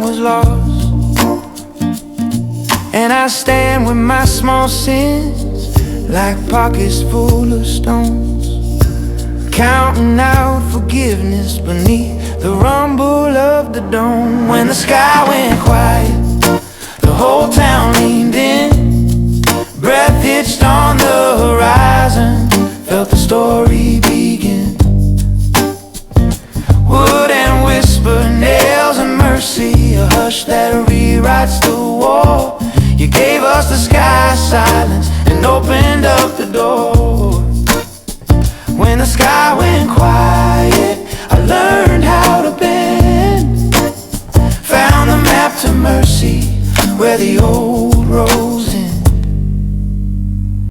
was lost, and I stand with my small sins like pockets full of stones, counting out forgiveness beneath the rumble of the dome. When the sky went quiet, the whole town leaned in, breath hitched on the horizon, felt the story begin. Wood and whisper, nails and mercy, a hush that rewrites the war. You gave us the sky silence and opened up the door. When the sky went quiet, I learned how to bend, found the map to mercy where the old